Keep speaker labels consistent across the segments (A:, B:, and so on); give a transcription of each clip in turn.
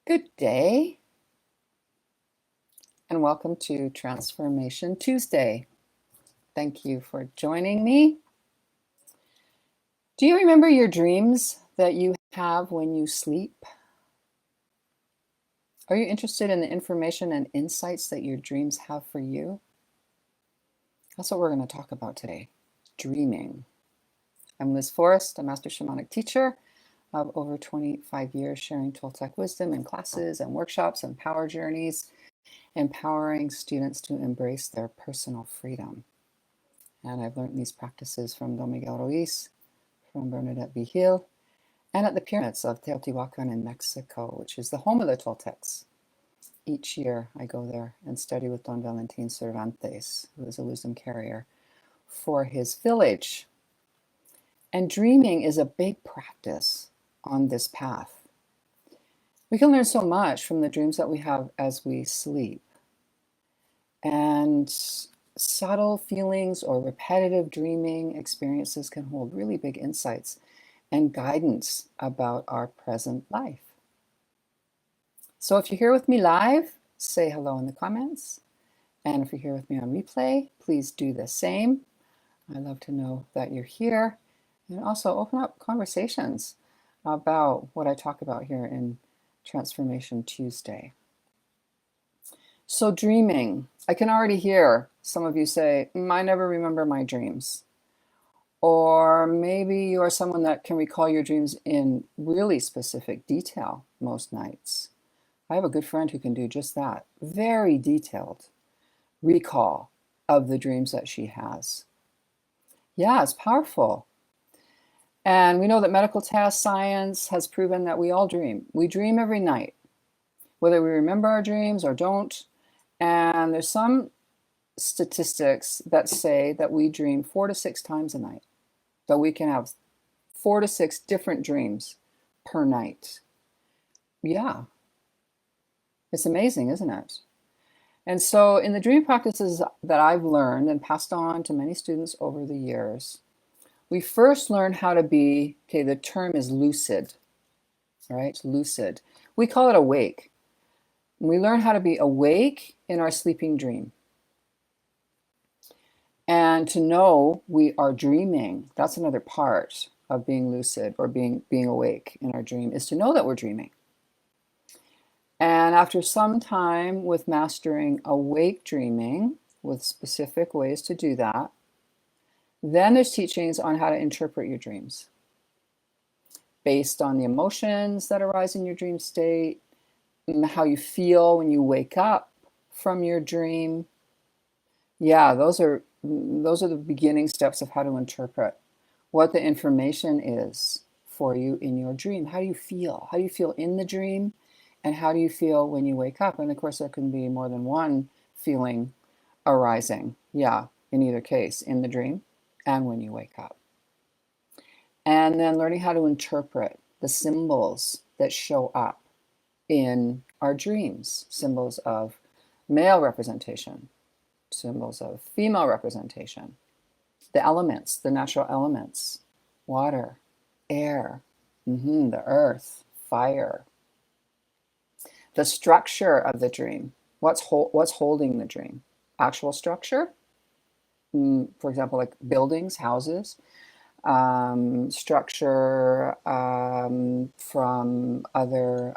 A: Good day, and welcome to Transformation Tuesday. Thank you for joining me. Do you remember your dreams that you have when you sleep? Are you interested in the information and insights that your dreams have for you? That's what we're going to talk about today, dreaming. I'm Liz Forrest, a master shamanic teacher of over 25 years, sharing Toltec wisdom in classes and workshops and power journeys, empowering students to embrace their personal freedom. And I've learned these practices from Don Miguel Ruiz, from Bernadette Vigil, and at the pyramids of Teotihuacan in Mexico, which is the home of the Toltecs. Each year I go there and study with Don Valentin Cervantes, who is a wisdom carrier, for his village. And dreaming is a big practice on this path. We can learn so much from the dreams that we have as we sleep. And subtle feelings or repetitive dreaming experiences can hold really big insights and guidance about our present life. So if you're here with me live, say hello in the comments. And if you're here with me on replay, please do the same. I love to know that you're here. And also open up conversations about what I talk about here in Transformation Tuesday. So dreaming, I can already hear some of you say, I never remember my dreams. Or maybe you are someone that can recall your dreams in really specific detail most nights. I have a good friend who can do just that. Very detailed recall of the dreams that she has. Yeah, it's powerful. And we know that medical tests, science has proven that we all dream. We dream every night, whether we remember our dreams or don't. And there's some statistics that say that we dream 4 to 6 times a night. That we can have 4 to 6 different dreams per night. Yeah. It's amazing, isn't it? And so in the dream practices that I've learned and passed on to many students over the years, we first learn how to be, the term is lucid, right? Lucid. We call it awake. We learn how to be awake in our sleeping dream. And to know we are dreaming, that's another part of being lucid or being awake in our dream, is to know that we're dreaming. And after some time with mastering awake dreaming, with specific ways to do that, then there's teachings on how to interpret your dreams based on the emotions that arise in your dream state, how you feel when you wake up from your dream. Yeah, those are the beginning steps of how to interpret what the information is for you in your dream. How do you feel? How do you feel in the dream? And how do you feel when you wake up? And of course, there can be more than one feeling arising. Yeah, in either case, in the dream and when you wake up. And then learning how to interpret the symbols that show up in our dreams, symbols of male representation, symbols of female representation, the elements, the natural elements, water, air, the earth, fire, the structure of the dream, what's holding the dream, actual structure, for example, like buildings, houses, structure from other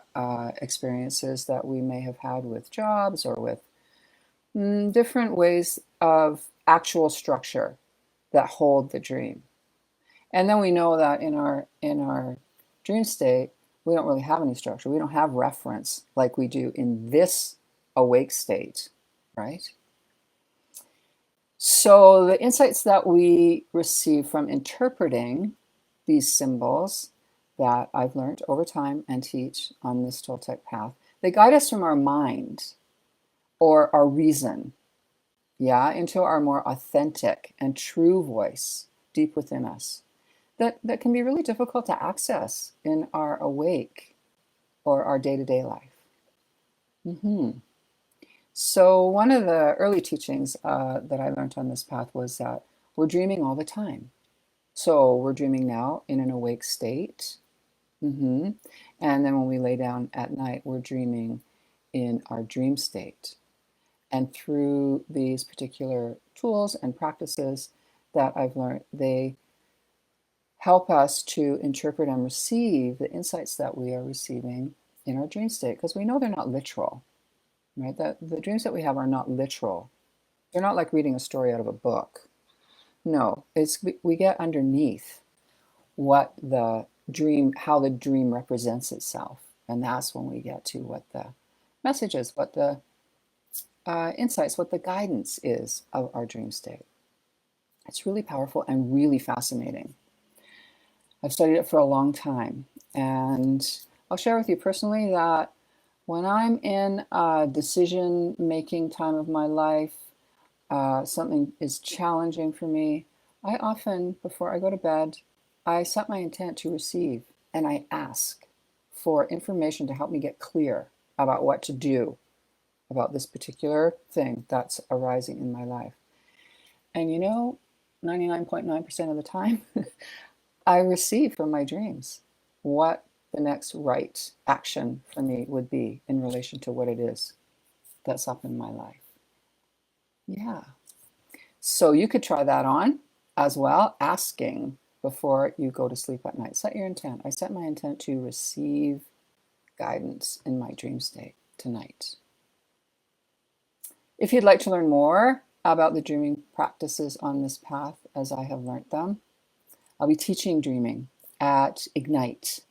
A: experiences that we may have had with jobs or with different ways of actual structure that hold the dream. And then we know that in our dream state, we don't really have any structure. We don't have reference like we do in this awake state, right? So the insights that we receive from interpreting these symbols that I've learned over time and teach on this Toltec path, they guide us from our mind or our reason, into our more authentic and true voice deep within us that can be really difficult to access in our awake or our day-to-day life. So one of the early teachings that I learned on this path was that we're dreaming all the time. So we're dreaming now in an awake state. Mm-hmm. And then when we lay down at night, we're dreaming in our dream state. And through these particular tools and practices that I've learned, they help us to interpret and receive the insights that we are receiving in our dream state, because we know they're not literal, right? That the dreams that we have are not literal. They're not like reading a story out of a book. No, it's we get underneath what the dream, how the dream represents itself, and that's when we get to what the message is, what the insights, what the guidance is of our dream state. It's really powerful and really fascinating. I've studied it for a long time, and I'll share with you personally that when I'm in a decision-making time of my life, something is challenging for me, I often, before I go to bed, I set my intent to receive and I ask for information to help me get clear about what to do about this particular thing that's arising in my life. And 99.9% of the time, I receive from my dreams what the next right action for me would be in relation to what it is that's up in my life. Yeah. So you could try that on as well, asking before you go to sleep at night. Set your intent. I set my intent to receive guidance in my dream state tonight. If you'd like to learn more about the dreaming practices on this path as I have learned them, I'll be teaching dreaming at Ignite,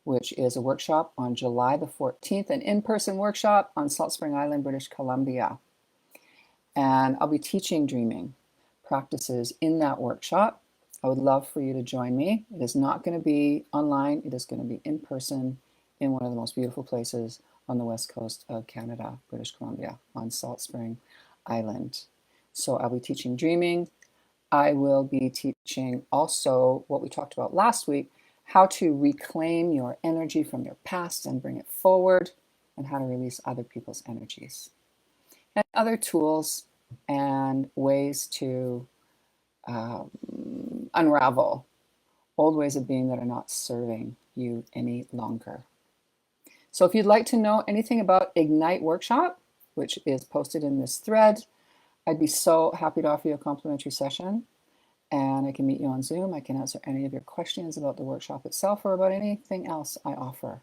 A: which is a workshop on July the 14th, an in-person workshop on Salt Spring Island, British Columbia. And I'll be teaching dreaming practices in that workshop. I would love for you to join me. It is not going to be online. It is going to be in person in one of the most beautiful places on the west coast of Canada, British Columbia, on Salt Spring Island. So I'll be teaching dreaming. I will be teaching also what we talked about last week, how to reclaim your energy from your past and bring it forward, and how to release other people's energies. And other tools and ways to unravel old ways of being that are not serving you any longer. So if you'd like to know anything about Ignite Workshop, which is posted in this thread, I'd be so happy to offer you a complimentary session. And I can meet you on Zoom. I can answer any of your questions about the workshop itself or about anything else I offer,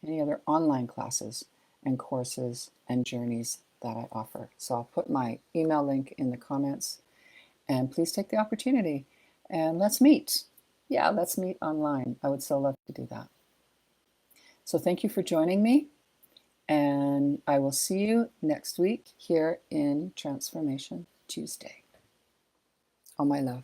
A: any other online classes and courses and journeys that I offer. So I'll put my email link in the comments, and please take the opportunity and let's meet. Yeah, let's meet online. I would so love to do that. So thank you for joining me, and I will see you next week here in Transformation Tuesday. All my love.